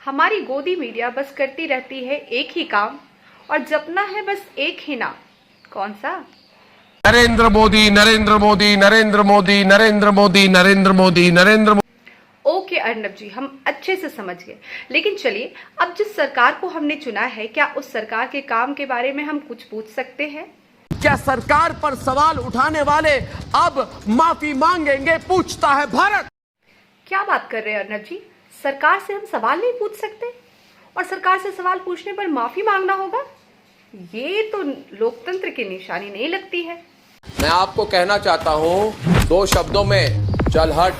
हमारी गोदी मीडिया बस करती रहती है एक ही काम और जपना है बस एक ही नाम। कौन सा? नरेंद्र मोदी, नरेंद्र मोदी, नरेंद्र मोदी, नरेंद्र मोदी, नरेंद्र मोदी, नरेंद्र मोदी। ओके अर्नब जी, हम अच्छे से समझ गए। लेकिन चलिए, अब जिस सरकार को हमने चुना है, क्या उस सरकार के काम के बारे में हम कुछ पूछ सकते हैं? क्या सरकार पर सवाल उठाने वाले अब माफी मांगेंगे, पूछता है भारत। क्या बात कर रहे हैं अर्नब जी? सरकार से हम सवाल नहीं पूछ सकते और सरकार से सवाल पूछने पर माफी मांगना होगा? ये तो लोकतंत्र की निशानी नहीं लगती है। मैं आपको कहना चाहता हूं 2 शब्दों में, चल हट।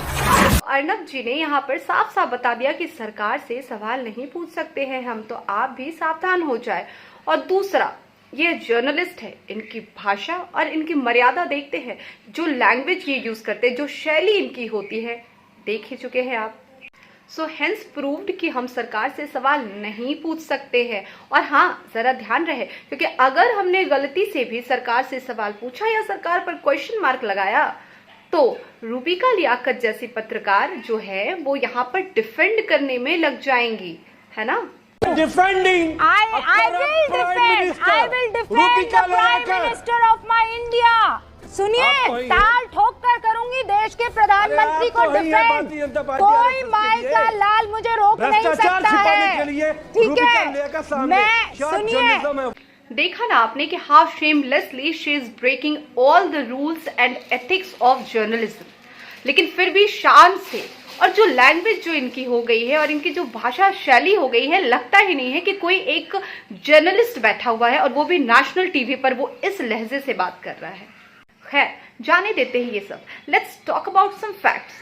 अर्नब जी ने यहाँ पर साफ साफ बता दिया कि सरकार से सवाल नहीं पूछ सकते हैं हम, तो आप भी सावधान हो जाए। और दूसरा, ये जर्नलिस्ट है, इनकी भाषा और इनकी मर्यादा देखते हैं, जो लैंग्वेज ये यूज करते हैं, जो शैली इनकी होती है, देख ही चुके हैं आप। सो हेंस प्रूव्ड कि हम सरकार से सवाल नहीं पूछ सकते हैं। और हाँ, जरा ध्यान रहे, क्योंकि अगर हमने गलती से भी सरकार से सवाल पूछा या सरकार पर क्वेश्चन मार्क लगाया, तो रूबिका लियाकत जैसी पत्रकार जो है वो यहाँ पर डिफेंड करने में लग जाएंगी, है ना? Defending. I will defend the Prime Minister of my India. सुनिए, ताल ठोक कर करूंगी देश के प्रधानमंत्री को डिफेंड। कोई माई का लाल मुझे रोक नहीं सकता है, ठीक है? मैं सुनिए, देखा ना आपने कि how shamelessly she is breaking all the rules and ethics of journalism, लेकिन फिर भी शान से, और जो लैंग्वेज जो इनकी हो गई है और इनकी जो भाषा शैली हो गई है, लगता ही नहीं है कि कोई एक जर्नलिस्ट बैठा हुआ है और वो भी नेशनल टीवी पर वो इस लहजे से बात कर रहा है। खैर, जाने देते हैं ये सब। Let's talk about some facts.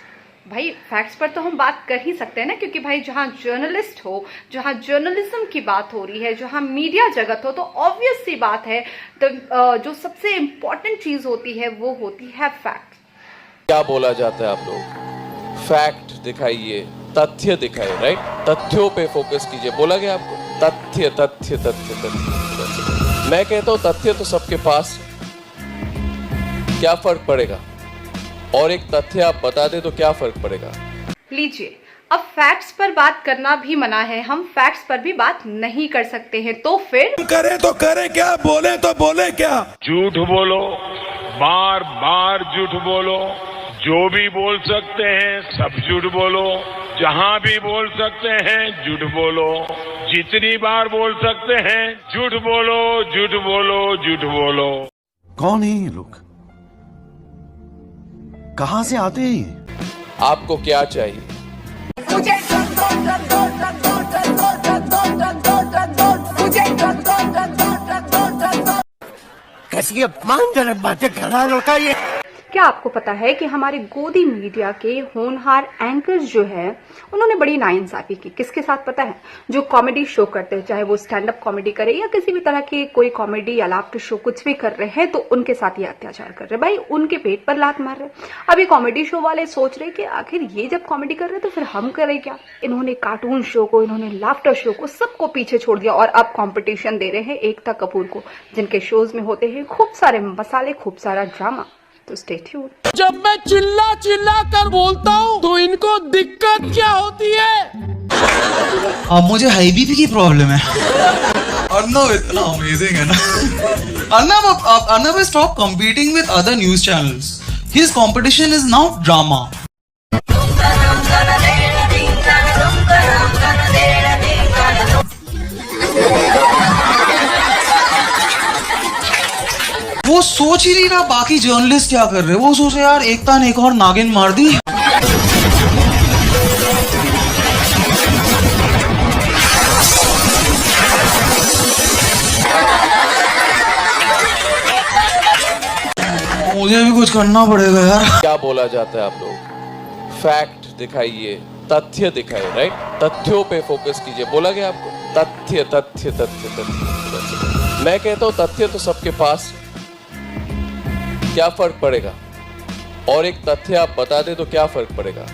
भाई, फैक्ट्स पर तो हम बात कर ही सकते हैं ना, क्योंकि भाई जहां जर्नलिस्ट हो, जहां जर्नलिज्म की बात हो रही है, जहां मीडिया जगत हो, तो ऑब्वियस सी बात है, तो जो सबसे इंपॉर्टेंट चीज होती है वो होती है फैक्ट। क्या बोला जाता है आप लोग? फैक्ट दिखाइए, तथ्य दिखाइए, राइट? तथ्यों पे फोकस कीजिए। बोला गया आपको तथ्य तथ्य तथ्य तथ्य। मैं कहता हूं तथ्य तो सबके पास, क्या फर्क पड़ेगा? और एक तथ्य आप बता दे तो क्या फर्क पड़ेगा? लीजिए, अब फैक्ट्स पर बात करना भी मना है, हम फैक्ट्स पर भी बात नहीं कर सकते हैं, तो फिर करें तो करें क्या, बोले तो बोले क्या? झूठ बोलो, बार बार झूठ बोलो, जो भी बोल सकते हैं सब झूठ बोलो, जहां भी बोल सकते हैं झूठ बोलो, जितनी बार बोल सकते हैं झूठ बोलो, झूठ बोलो, झूठ बोलो। कौन है ये लोग? कहां से आते हैं? आपको क्या चाहिए? कैसी अपमानजनक बातें कर रहा लड़का ये। क्या आपको पता है कि हमारे गोदी मीडिया के होनहार एंकर्स जो है, उन्होंने बड़ी नाइंसाफी की। किसके साथ पता है? जो कॉमेडी शो करते हैं, चाहे वो स्टैंड अप कॉमेडी करे या किसी भी तरह की कोई कॉमेडी या लाफ्टर शो कुछ भी कर रहे हैं, तो उनके साथ ये अत्याचार कर रहे हैं। भाई, उनके पेट पर लात मार रहे हैं। अब ये कॉमेडी शो वाले सोच रहे कि आखिर ये जब कॉमेडी कर रहे हैं तो फिर हम करें क्या? इन्होंने कार्टून शो को, इन्होंने लाफ्टर शो को, सबको पीछे छोड़ दिया और अब कॉम्पिटिशन दे रहे हैं एकता कपूर को, जिनके शोज में होते हैं खूब सारे मसाले, खूब सारा ड्रामा। तो स्टे ट्यून्ड। जब मैं चिल्ला चिल्ला कर बोलता हूँ तो इनको दिक्कत क्या होती है? अब मुझे हाई बीपी की प्रॉब्लम है। अर्नब इतना अमेजिंग है ना। Arnab stop competing with other news channels. His competition is now drama. वो सोच ही नहीं रहा बाकी जर्नलिस्ट क्या कर रहे हैं। वो सोच रहे यार एकता ने एक और नागिन मार दी। मुझे भी कुछ करना पड़ेगा यार। क्या बोला जाता है आप लोग? फैक्ट दिखाइए, तथ्य दिखाइए, राइट? तथ्यों पे फोकस कीजिए। बोला गया आपको तथ्य तथ्य तथ्य तथ्य। मैं कहता हूं तथ्य तो सबके पास, क्या फर्क पड़ेगा? और एक तथ्य आप बता दे तो क्या फर्क पड़ेगा?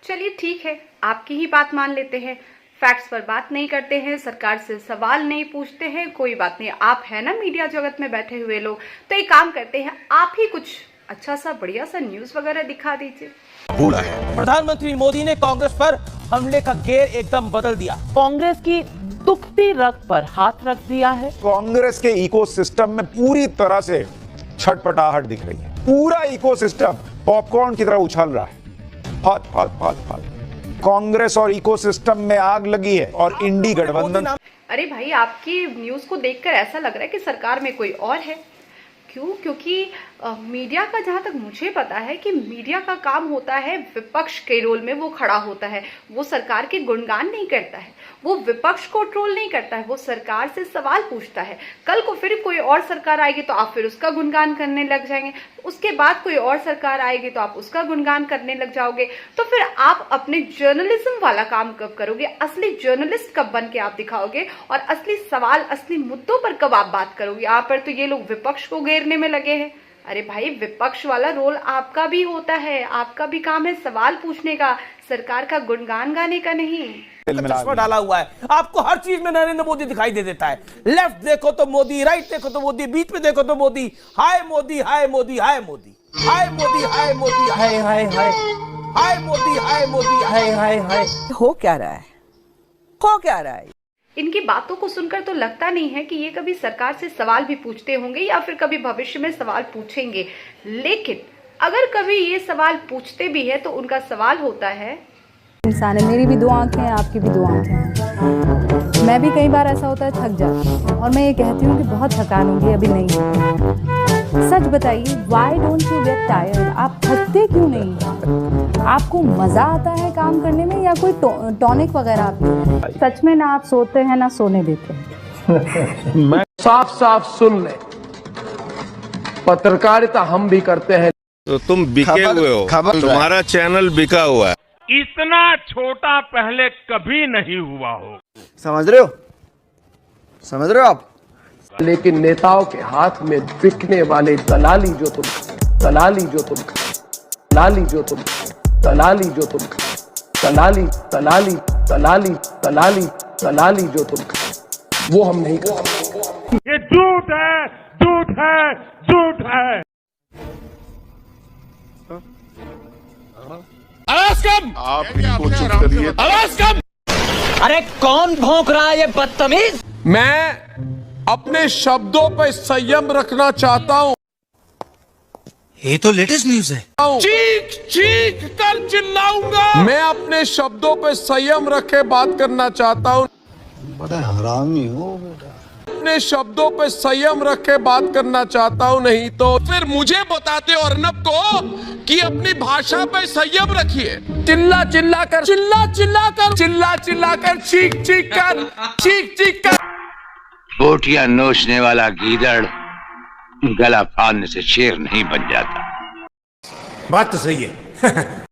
चलिए ठीक है, आपकी ही बात मान लेते हैं। फैक्ट्स पर बात नहीं करते हैं, सरकार से सवाल नहीं पूछते हैं, कोई बात नहीं। आप है ना मीडिया जगत में बैठे हुए लोग, तो एक काम करते हैं, आप ही कुछ अच्छा सा बढ़िया सा न्यूज़ वगैरह दिखा दीजिए। बोला है। प्रधानमंत्री मोदी ने कांग्रेस पर हमले का गेर एकदम बदल दिया। कांग्रेस की दुखती रग पर हाथ रख दिया है। कांग्रेस के इकोसिस्टम में पूरी तरह से छटपटाहट दिख रही है। पूरा इकोसिस्टम पॉपकॉर्न की तरह उछल रहा है। फात फात फात फात। कांग्रेस और इकोसिस्टम में आग लगी है और इंडी गठबंधन। अरे भाई, आपकी न्यूज़ को देखकर ऐसा लग रहा है कि सरकार में कोई और है। क्यों? क्योंकि मीडिया का, जहाँ तक मुझे पता है कि मीडिया का काम होता है विपक्ष के रोल में वो खड़ा होता है। वो सरकार के गुणगान नहीं करता है, वो विपक्ष को ट्रोल नहीं करता है, वो सरकार से सवाल पूछता है। कल को फिर कोई और सरकार आएगी तो आप फिर उसका गुणगान करने लग जाएंगे, उसके बाद कोई और सरकार आएगी तो आप उसका गुणगान करने लग जाओगे। तो फिर आप अपने जर्नलिज्म वाला काम कब करोगे? असली जर्नलिस्ट कब बन के आप दिखाओगे? और असली सवाल, असली मुद्दों पर कब आप बात करोगे? यहाँ पर तो ये लोग विपक्ष को घेरने में लगे हैं। अरे भाई, विपक्ष वाला रोल आपका भी होता है, आपका भी काम है सवाल पूछने का, सरकार का गुणगान गाने का नहीं। चश्मा डाला हुआ है, आपको हर चीज में नरेंद्र मोदी दिखाई दे देता है। लेफ्ट देखो तो मोदी, राइट देखो तो मोदी, बीच में देखो तो मोदी। हाय मोदी, हाय मोदी, हाय मोदी, हाय मोदी, हाय मोदी, हाय हाय हाय, हाय मोदी, हाय मोदी, हाय हाय हाय। हो क्या रहा है? हो क्या रहा है? इनकी बातों को सुनकर तो लगता नहीं है कि ये कभी सरकार से सवाल भी पूछते होंगे या फिर कभी भविष्य में सवाल पूछेंगे। लेकिन अगर कभी ये सवाल पूछते भी है तो उनका सवाल होता है, इंसान है, मेरी भी दो आंखें हैं, आपकी भी दो आंखें हैं। मैं भी कई बार ऐसा होता है थक जाती हूँ और मैं ये कहती हूँ कि बहुत थकान होगी, अभी नहीं। सच बताइए, why don't you get tired? आप थकते क्यों नहीं? आपको मजा आता है काम करने में या कोई टॉनिक वगैरह आप? सच में ना आप सोते हैं ना सोने देते हैं। मैं साफ साफ सुन ले, पत्रकारिता हम भी करते हैं। तो तुम बिके हुए हो, तुम्हारा चैनल बिका हुआ है। इतना छोटा पहले कभी नहीं हुआ हो। समझ रहे हो? समझ रहे हो आप? लेकिन नेताओं के हाथ में बिकने वाले दलाली जो तुम, दलाली जो तुम, दलाली जो तुम, दलाली जो तुम, दलाली दलाली दलाली दलाली दलाली जो तुम, वो हम नहीं करते। ये झूठ है, झूठ है, झूठ है। आवाज कम! आप इनको चुप करिए। आवाज कम! अरे कौन भौंक रहा है ये बदतमीज? मैं अपने शब्दों पर संयम रखना चाहता हूं। ये तो लेटेस्ट न्यूज है। चीख चीख कर चिल्लाऊंगा। मैं अपने शब्दों पे संयम रखे बात करना चाहता हूँ। बड़ा हरामी हो बेटा। अपने शब्दों पे संयम रखे बात करना चाहता हूँ, नहीं तो फिर मुझे बताते हो अर्नब को कि अपनी भाषा पे संयम रखिए। चिल्ला चिल्ला कर, चिल्ला चिल्ला कर, चिल्ला चिल्ला कर, चीख चीख कर, चीख चीख कर। बोटियां नोचने वाला गीदड़ गला फाड़ने से शेर नहीं बन जाता। बात तो सही है।